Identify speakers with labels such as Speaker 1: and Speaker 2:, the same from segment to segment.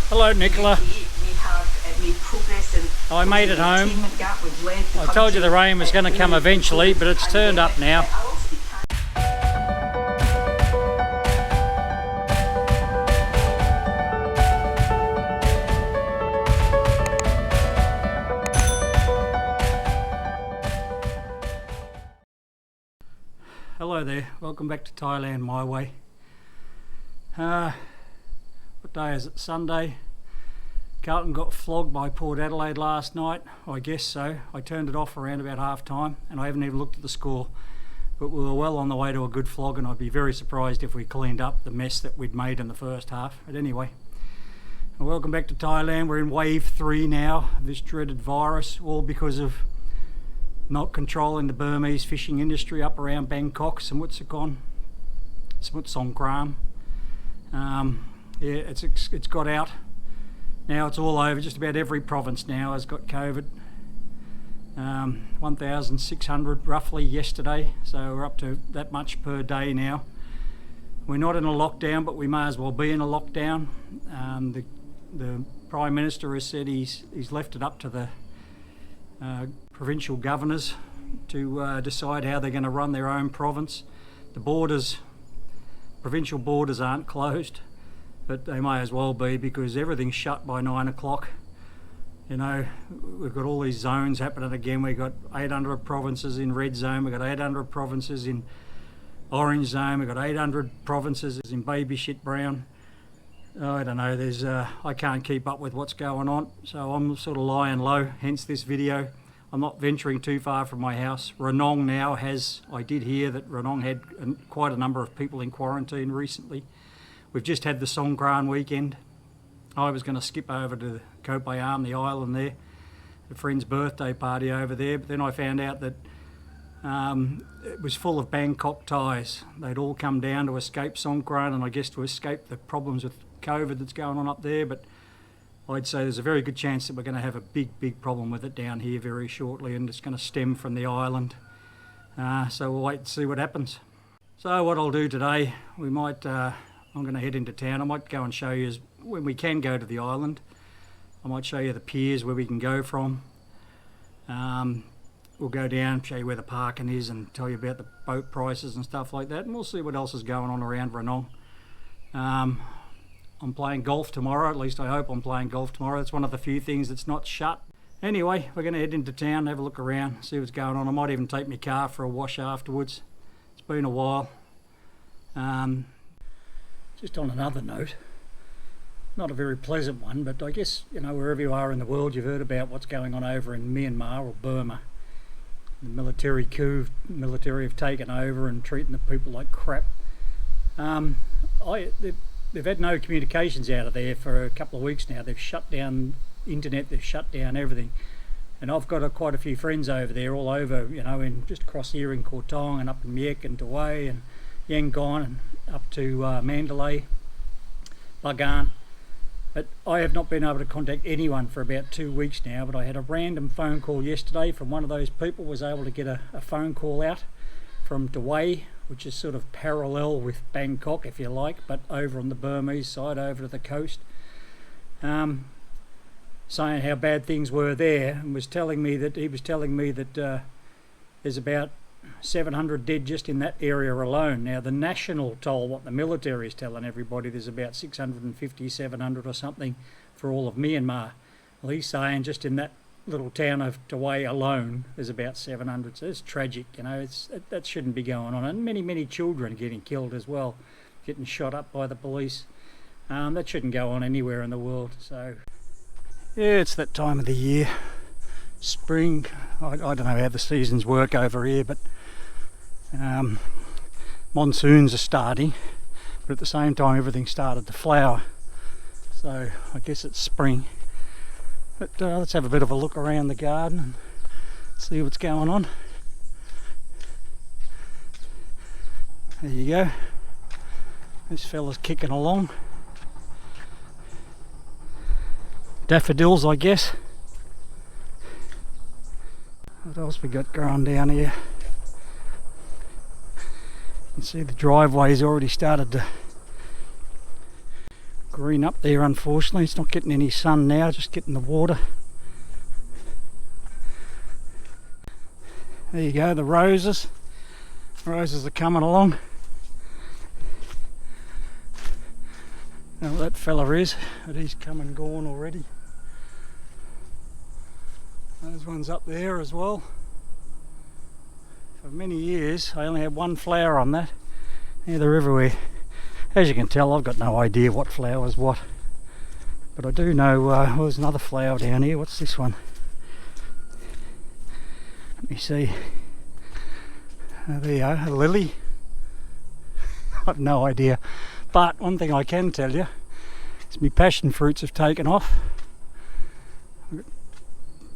Speaker 1: Hello, Nicola. I made it home. I told you the rain was going to come eventually, but it's turned up now. Hello there, welcome back to Thailand my way. What day is it? Sunday. Carlton got flogged by Port Adelaide last night. I guess so. I turned it off around about half time and I haven't even looked at the score. But we were well on the way to a good flog, and I'd be very surprised if we cleaned up the mess that we'd made in the first half. But anyway, welcome back to Thailand. We're in wave 3 now of this dreaded virus, all because of not controlling the Burmese fishing industry up around Bangkok, Samut Songkram. Yeah, it's got out. Now it's all over. Just about every province now has got COVID. 1,600 roughly yesterday, so we're up to that much per day now. We're not in a lockdown, but we may as well be in a lockdown. The Prime Minister has said he's left it up to the provincial governors to decide how they're going to run their own province. The provincial borders aren't closed, but they may as well be, because everything's shut by 9 o'clock. You know, we've got all these zones happening again. We've got 800 provinces in red zone, we've got 800 provinces in orange zone, we've got 800 provinces in baby shit brown. I don't know, I can't keep up with what's going on, so I'm sort of lying low, hence this video. I'm not venturing too far from my house. Ranong now I did hear that Ranong had quite a number of people in quarantine recently. We've just had the Songkran weekend. I was going to skip over to Koh Phayam, the island there, a friend's birthday party over there, but then I found out that it was full of Bangkok Thais. They'd all come down to escape Songkran, and I guess to escape the problems with COVID that's going on up there, but I'd say there's a very good chance that we're going to have a big problem with it down here very shortly, and it's going to stem from the island. So we'll wait and see what happens. So what I'll do today, I'm going to head into town. I might go and show you when we can go to the island. I might show you the piers where we can go from. We'll go down, show you where the parking is, and tell you about the boat prices and stuff like that, and we'll see what else is going on around Ranong. I'm playing golf tomorrow, at least I hope I'm playing golf tomorrow. That's one of the few things that's not shut. Anyway, we're going to head into town, have a look around, see what's going on. I might even take my car for a wash afterwards. It's been a while. Just on another note, not a very pleasant one, but I guess, you know, wherever you are in the world, you've heard about what's going on over in Myanmar or Burma. The military coup, military have taken over and treating the people like crap. They've had no communications out of there for a couple of weeks now. They've shut down internet, they've shut down everything. And I've got quite a few friends over there, all over, you know, just across here in Koh Chang and up in Miek and Dawei and Yangon and up to Mandalay, Bagan. But I have not been able to contact anyone for about 2 weeks now, but I had a random phone call yesterday from one of those people. Was able to get a phone call out from Dawei, which is sort of parallel with Bangkok, if you like, but over on the Burmese side, over to the coast, saying how bad things were there, and was telling me that there's about 700 dead just in that area alone. Now the national toll, what the military is telling everybody, there's about 650, 700 or something for all of Myanmar. Well, he's saying just in that little town of Dawei alone there's about 700, so it's tragic, you know. That shouldn't be going on, and many children getting killed as well, getting shot up by the police. That shouldn't go on anywhere in the world. So yeah, it's that time of the year, spring. I don't know how the seasons work over here, but monsoons are starting, but at the same time everything started to flower, so I guess it's spring. But let's have a bit of a look around the garden and see what's going on. There you go, this fella's kicking along. Daffodils, I guess. What else we got growing down here? You can see the driveway's already started to green up there, unfortunately. It's not getting any sun now, just getting the water. There you go, the roses. Roses are coming along. I don't know what that fella is, but he's come and gone already. Those ones up there as well. For many years I only had one flower on that. Yeah, they're everywhere. As you can tell, I've got no idea what flower is what. But I do know, there's another flower down here. What's this one? Let me see. There you are, a lily. I've no idea. But one thing I can tell you is my passion fruits have taken off.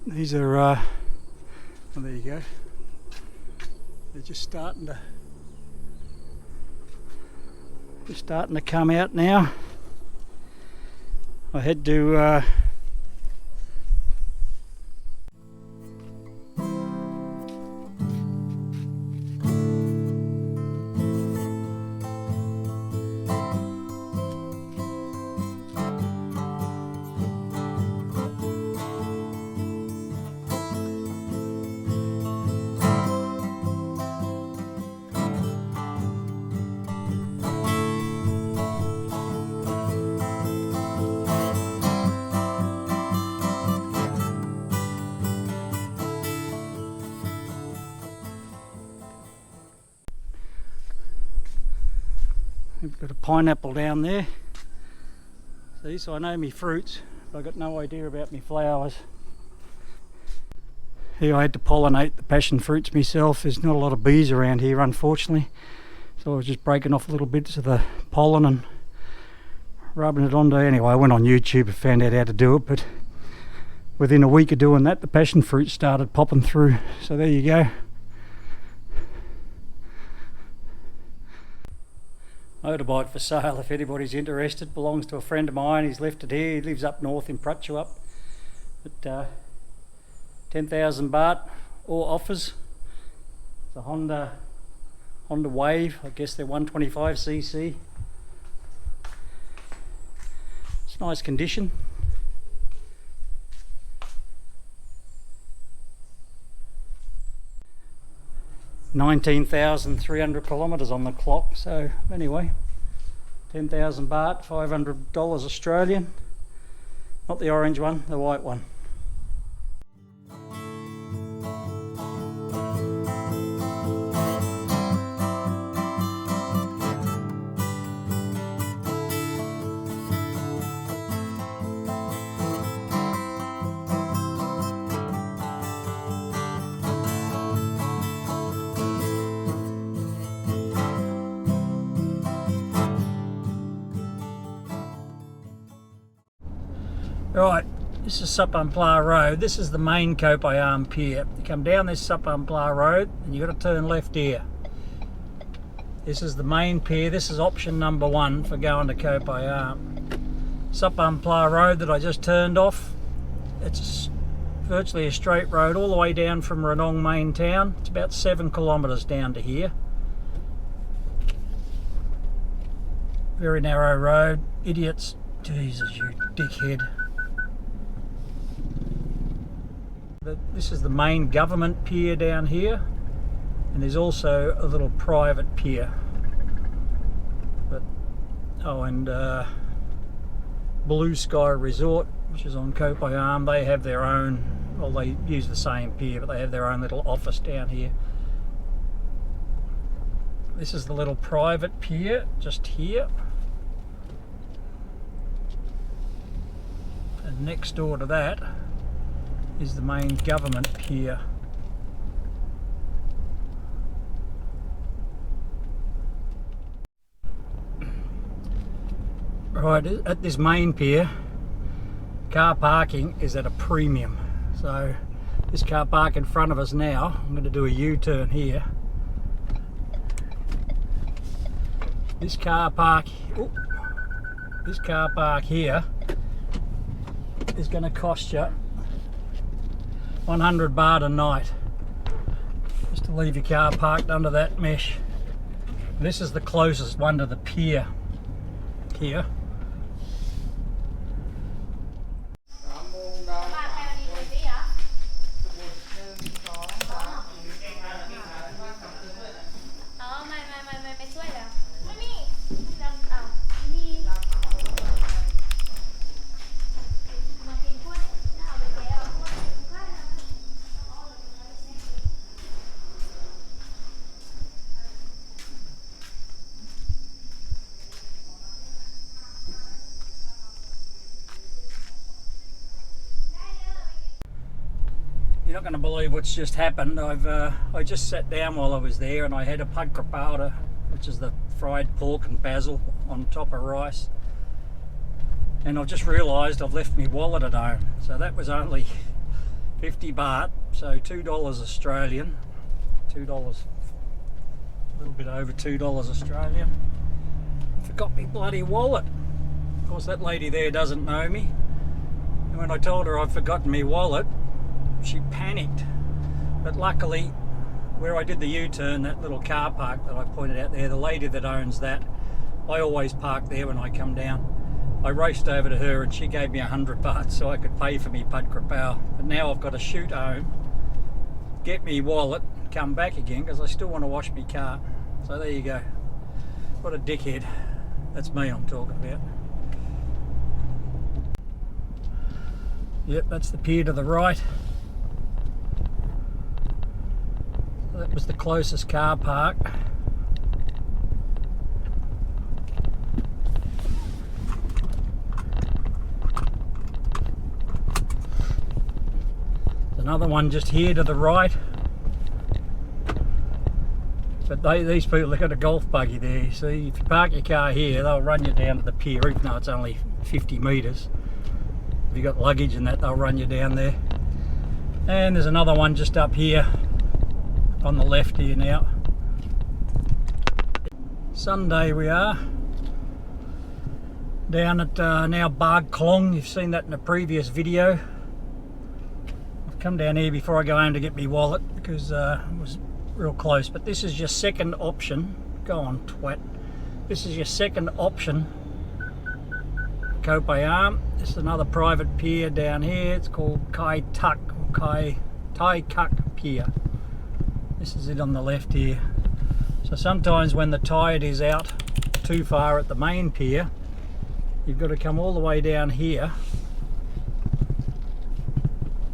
Speaker 1: These are, oh, there you go. They're just starting to come out now. I had to we've got a pineapple down there. See, so I know me fruits, but I've got no idea about me flowers. Here I had to pollinate the passion fruits myself. There's not a lot of bees around here, unfortunately. So I was just breaking off little bits of the pollen and rubbing it onto. Anyway, I went on YouTube and found out how to do it, but within a week of doing that, the passion fruit started popping through. So there you go. Motorbike for sale if anybody's interested. Belongs to a friend of mine. He's left it here. He lives up north in Prachuap. But 10,000 baht, all offers. It's a Honda Wave. I guess they're 125cc. It's nice condition. $19,300 kilometres on the clock. So anyway, 10,000 baht, $500 Australian. Not the orange one, the white one. Right, this is Sapampla Road. This is the main Koh Phayam pier. You come down this Sapampla Road and you've got to turn left here. This is the main pier. This is option number 1 for going to Koh Phayam. Sapampla Road that I just turned off. It's virtually a straight road all the way down from Ranong main town. It's about 7 kilometres down to here. Very narrow road. Idiots. Jesus, you dickhead. This is the main government pier down here, and there's also a little private pier. But and Blue Sky Resort, which is on Koh Phayam, they have their own. Well, they use the same pier, but they have their own little office down here. This is the little private pier just here, and next door to that is the main government pier. Right, at this main pier, car parking is at a premium. So this car park in front of us now, I'm going to do a U-turn here. This car park here is going to cost you 100 baht a night just to leave your car parked under that mesh. This is the closest one to the pier here. You're not going to believe what's just happened. I just sat down while I was there and I had a pad krapauda, which is the fried pork and basil on top of rice. And I've just realised I've left my wallet at home. So that was only 50 baht, so $2 Australian. $2, a little bit over $2 Australian. I forgot my bloody wallet. Of course that lady there doesn't know me. And when I told her I'd forgotten my wallet, she panicked. But luckily, where I did the U-turn, that little car park that I pointed out there, the lady that owns that, I always park there when I come down. I raced over to her and she gave me 100 baht so I could pay for me pad krapau. But now I've got to shoot home, get me wallet, come back again because I still want to wash my car. So there you go. What a dickhead. That's me I'm talking about. Yep, that's the pier to the right. That was the closest car park. There's another one just here to the right. But these people, they've got a golf buggy there. You see, if you park your car here, they'll run you down to the pier, even though it's only 50 metres. If you've got luggage and that, they'll run you down there. And there's another one just up here on the left here now. Sunday we are. Down at now Bag Klong. You've seen that in a previous video. I've come down here before I go home to get my wallet because it was real close. But this is your second option. Go on, twat. This is your second option. Koh Phayam. This is another private pier down here. It's called Kai Tak or Thai Kuk Pier. This is it on the left here. So sometimes when the tide is out too far at the main pier, you've got to come all the way down here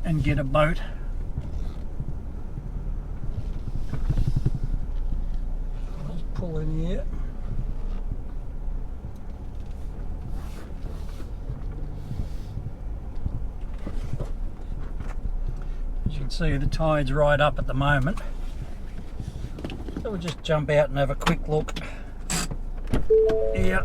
Speaker 1: and get a boat. Let's pull in here. As you can see, the tide's right up at the moment. So we'll just jump out and have a quick look. Yeah.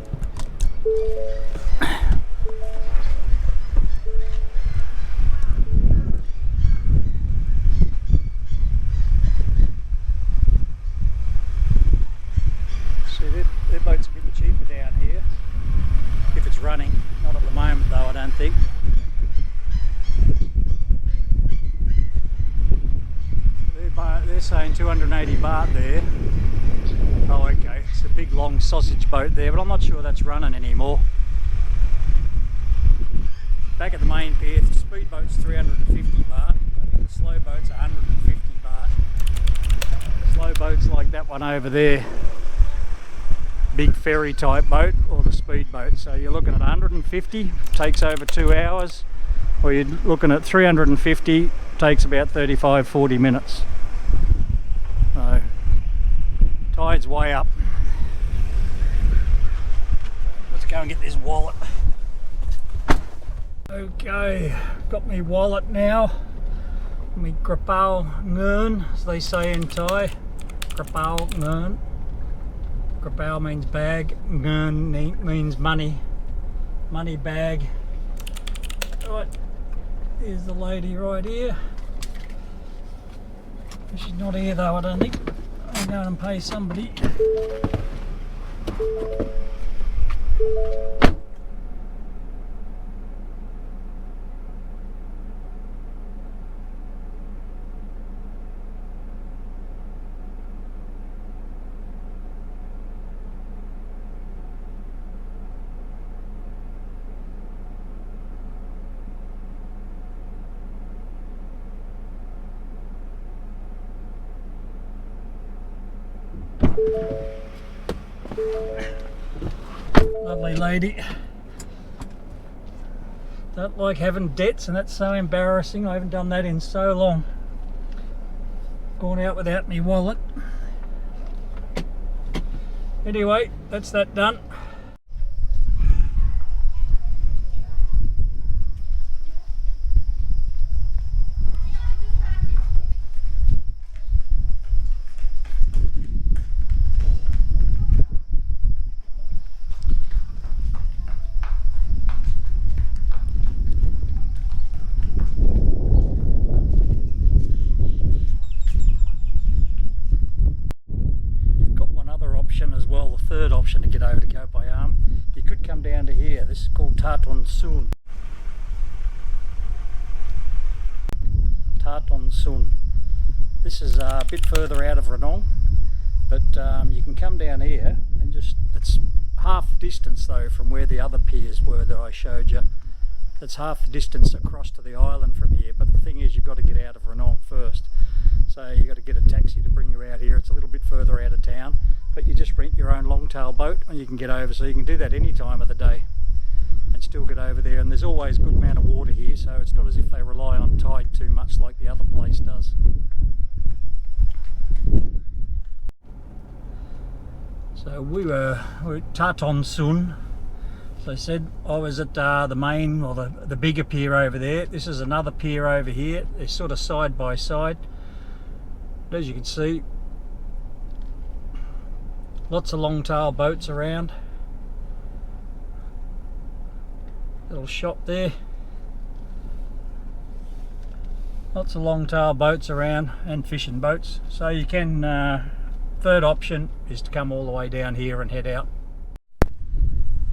Speaker 1: See, their boat's a bit cheaper down here. If it's running. Not at the moment though, I don't think. They're saying 280 baht there. Oh okay, it's a big long sausage boat there, but I'm not sure that's running anymore. Back at the main pier, the speedboat's 350 baht. I think the slow boat's 150 baht. Slow boats like that one over there, big ferry type boat, or the speedboat. So you're looking at 150, takes over 2 hours, or you're looking at 350, takes about 35-40 minutes. So, tide's way up. Let's go and get this wallet. Okay, got my wallet now. My krapau ngun, as they say in Thai. Krapau ngun. Krapau means bag, ngun means money. Money bag. Right, here's the lady right here. She's not here though, I don't think. I'll go and pay somebody. Lovely lady. Don't like having debts, and that's so embarrassing. I haven't done that in so long. Gone out without me wallet. Anyway, that's that done. Sun. Sun. This is a bit further out of Ranong, but you can come down here and just, it's half distance though from where the other piers were that I showed you. It's half the distance across to the island from here, but the thing is you've got to get out of Ranong first. So you've got to get a taxi to bring you out here. It's a little bit further out of town, but you just rent your own long-tail boat and you can get over, so you can do that any time of the day and still get over there. And there's always a good amount of water here, so it's not as if they rely on tide too much like the other place does. So we're at Taton Sun. As I said, I was at the main, or the bigger pier over there. This is another pier over here. They're sort of side by side. As you can see, lots of long-tail boats around. Little shop there. Lots of long-tail boats around and fishing boats. So you can, third option is to come all the way down here and head out.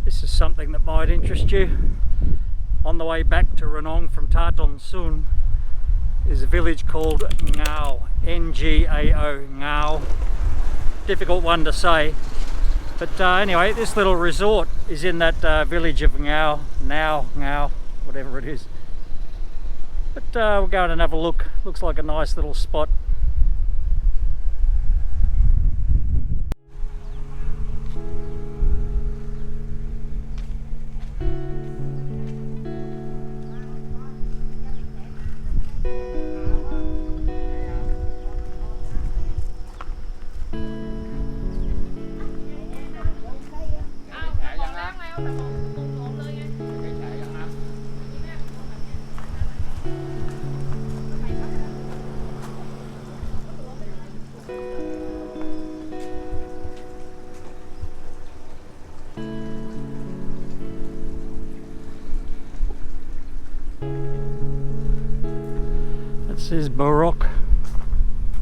Speaker 1: This is something that might interest you. On the way back to Ranong from Taton Sun is a village called Ngao, N-G-A-O, Ngao. Difficult one to say, but anyway, this little resort is in that village of Ngao, whatever it is. But we'll go and have a look. Looks like a nice little spot. This is Baroque.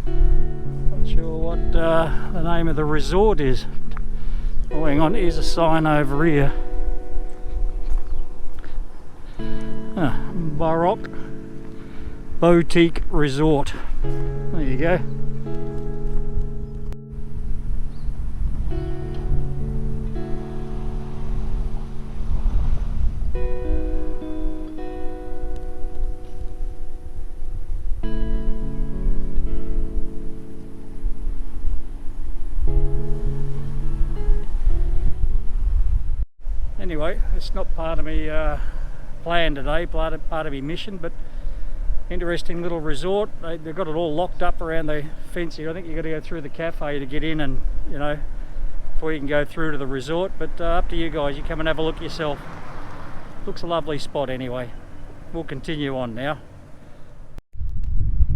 Speaker 1: Not sure what the name of the resort is. Oh, hang on, here's a sign over here. Baroque Boutique Resort. There you go. Anyway, it's not part of my plan today, part of my mission, but interesting little resort. They've got it all locked up around the fence here. I think you've got to go through the cafe to get in, and you know, before you can go through to the resort. But up to you guys, you come and have a look yourself. Looks a lovely spot anyway. We'll continue on now.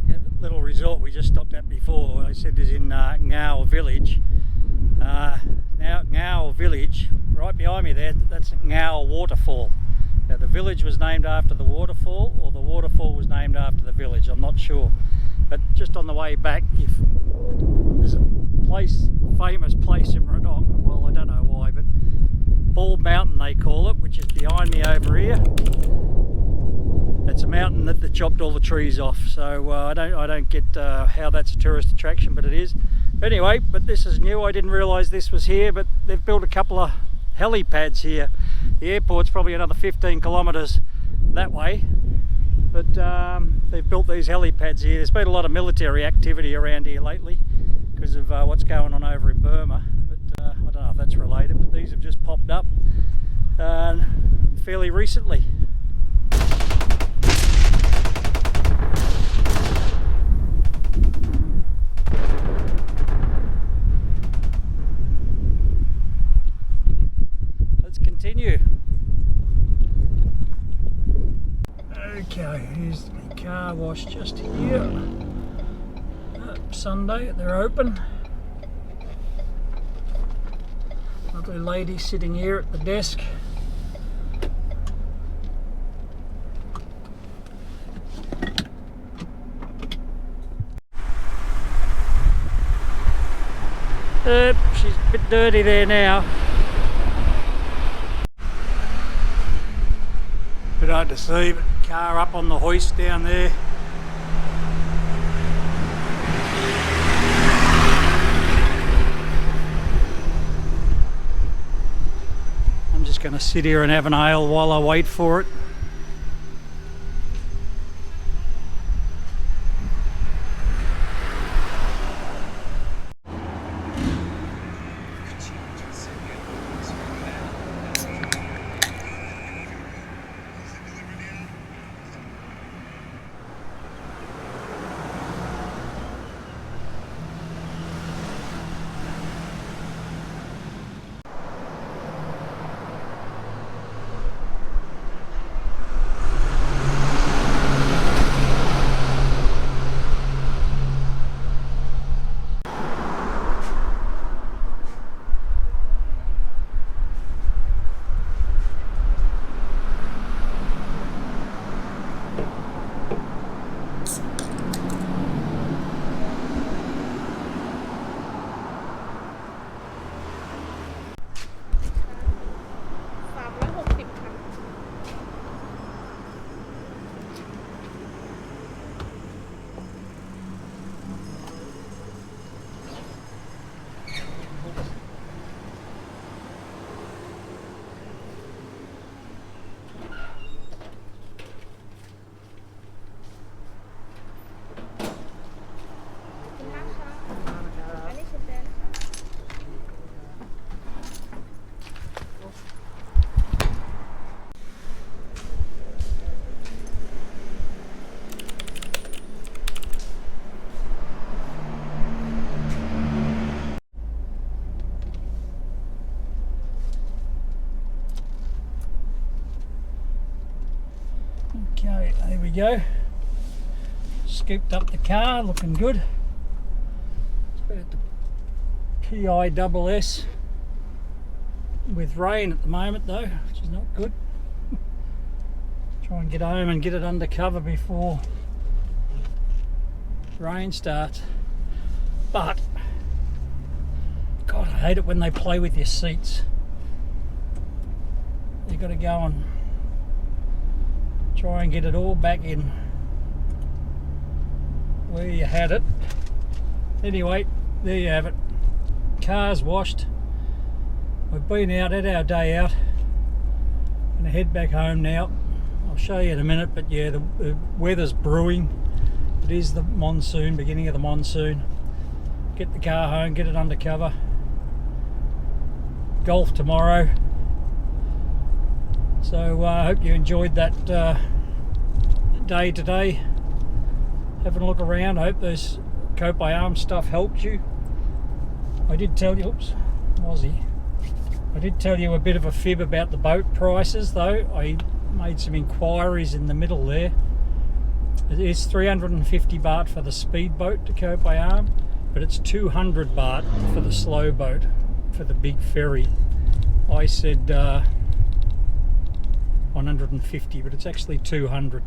Speaker 1: Yeah, the little resort we just stopped at before, I said, is in Ngao village. Now Ngao village, right behind me there, that's Ngao waterfall. Now the village was named after the waterfall, or the waterfall was named after the village, I'm not sure. But just on the way back, if there's a place, famous place in Ranong, well I don't know why, but Bald Mountain they call it, which is behind me over here. It's a mountain that they chopped all the trees off, so I don't get how that's a tourist attraction, but it is. Anyway, but this is new. I didn't realise this was here, but they've built a couple of helipads here. The airport's probably another 15 kilometres that way, but they've built these helipads here. There's been a lot of military activity around here lately because of what's going on over in Burma, but I don't know if that's related, but these have just popped up fairly recently. Continue. Okay, here's the car wash just here. Sunday, they're open. Lovely lady sitting here at the desk. She's a bit dirty there now. bit hard to see, but car up on the hoist down there. I'm just going to sit here and have an ale while I wait for it. Okay, there we go. Scooped up the car, looking good. It's about the PISS with rain at the moment though, which is not good. Try and get home and get it under cover before rain starts. But God, I hate it when they play with your seats. You've got to go and try and get it all back in where you had it. Anyway, there you have it. Car's washed. We've been out, had our day out. Gonna head back home now. I'll show you in a minute, but yeah, the weather's brewing. It is the monsoon, beginning of the monsoon. Get the car home, get it under cover. Golf tomorrow. So I hope you enjoyed that day today. Having a look around. I hope this Koh Phayam stuff helped you. I did tell you, oops, Aussie. I did tell you a bit of a fib about the boat prices though. I made some inquiries in the middle there. It is 350 baht for the speedboat to Koh Phayam, but it's 200 baht for the slow boat, for the big ferry. I said 150, but it's actually 200.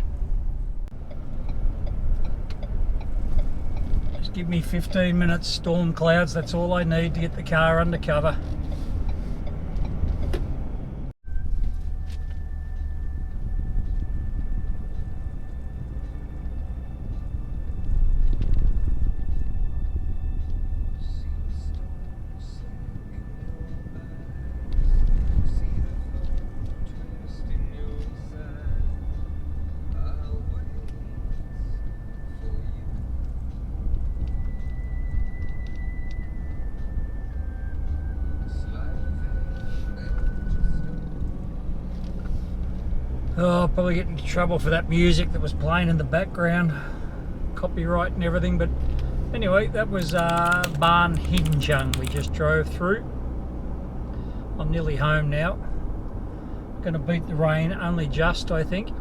Speaker 1: Just give me 15 minutes, storm clouds, that's all I need to get the car under cover. Oh, I'll probably get into trouble for that music that was playing in the background, copyright and everything, but anyway, that was Ban Hin Chung we just drove through. I'm nearly home now. Going to beat the rain only just, I think.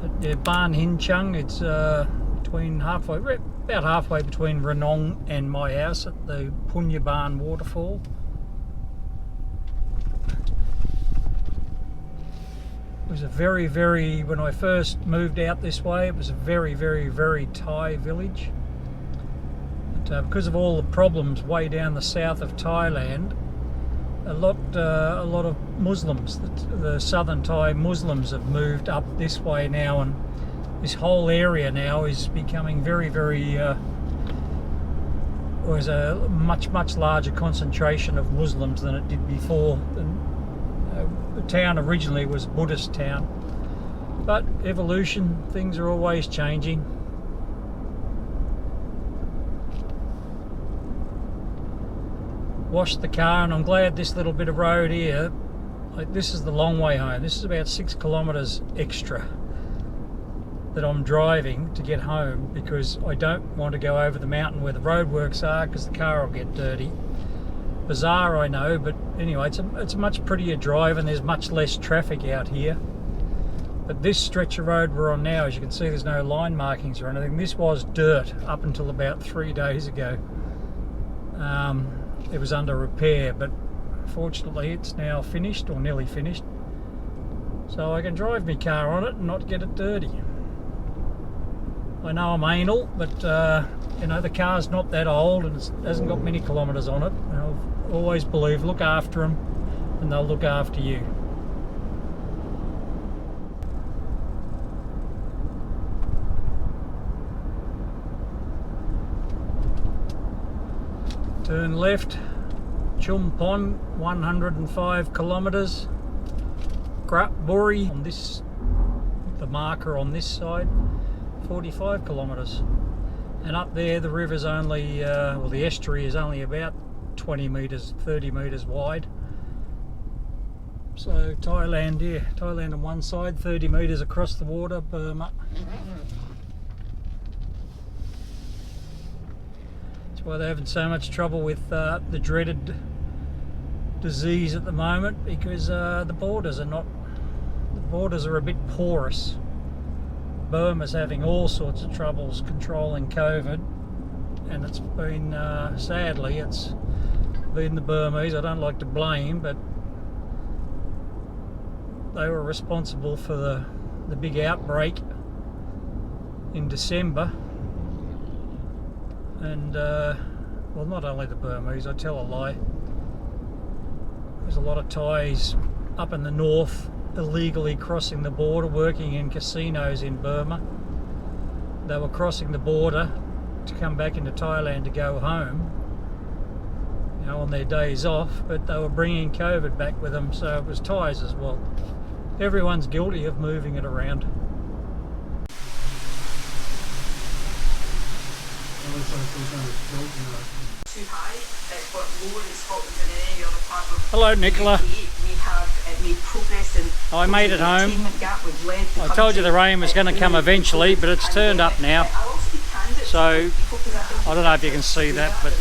Speaker 1: But yeah, Ban Hin Chung, it's between about halfway between Ranong and my house at the Punyaban waterfall. It was a very, when I first moved out this way, it was a very Thai village. But because of all the problems way down the south of Thailand, a lot of Muslims, the southern Thai Muslims have moved up this way now, and this whole area now is becoming very, there's a much larger concentration of Muslims than it did before. The town originally was Buddhist town, but evolution, things are always changing. Washed the car, and I'm glad this little bit of road here, like, this is the long way home. This is about 6 kilometres extra that I'm driving to get home, because I don't want to go over the mountain where the roadworks are, because the car will get dirty. Bizarre, I know, but anyway, it's a much prettier drive, and there's much less traffic out here. But this stretch of road we're on now, as you can see, there's no line markings or anything. This was dirt up until about 3 days ago. It was under repair, but fortunately it's now finished, or nearly finished, so I can drive my car on it and not get it dirty. I know I'm anal, but you know, the car's not that old and it hasn't got many kilometres on it. And I've always believed, look after them and they'll look after you. Turn left, Chum Pon, 105 kilometres. Grap Buri on this, the marker on this side, 45 kilometres. And up there the river's only, well, the estuary is only about 20 metres, 30 metres wide. So Thailand, yeah, Thailand on one side, 30 metres across the water, Burma. That's why they're having so much trouble with the dreaded disease at the moment, because the borders are a bit porous. Burma's having all sorts of troubles controlling COVID, and it's been, sadly, it's been the Burmese. I don't like to blame, but they were responsible for the big outbreak in December. And well, not only the Burmese, I tell a lie. There's a lot of Thais up in the north illegally crossing the border, working in casinos in Burma. They were crossing the border to come back into Thailand to go home, you know, on their days off, but they were bringing COVID back with them, so it was Thais as well. Everyone's guilty of moving it around.
Speaker 2: Too high, but lower in Scotland than any other part of
Speaker 1: Hello, Nicola.
Speaker 2: We have made progress in
Speaker 1: I made it home. I told you the rain was going to come eventually, but it's turned up now. So I don't know if you can see that, but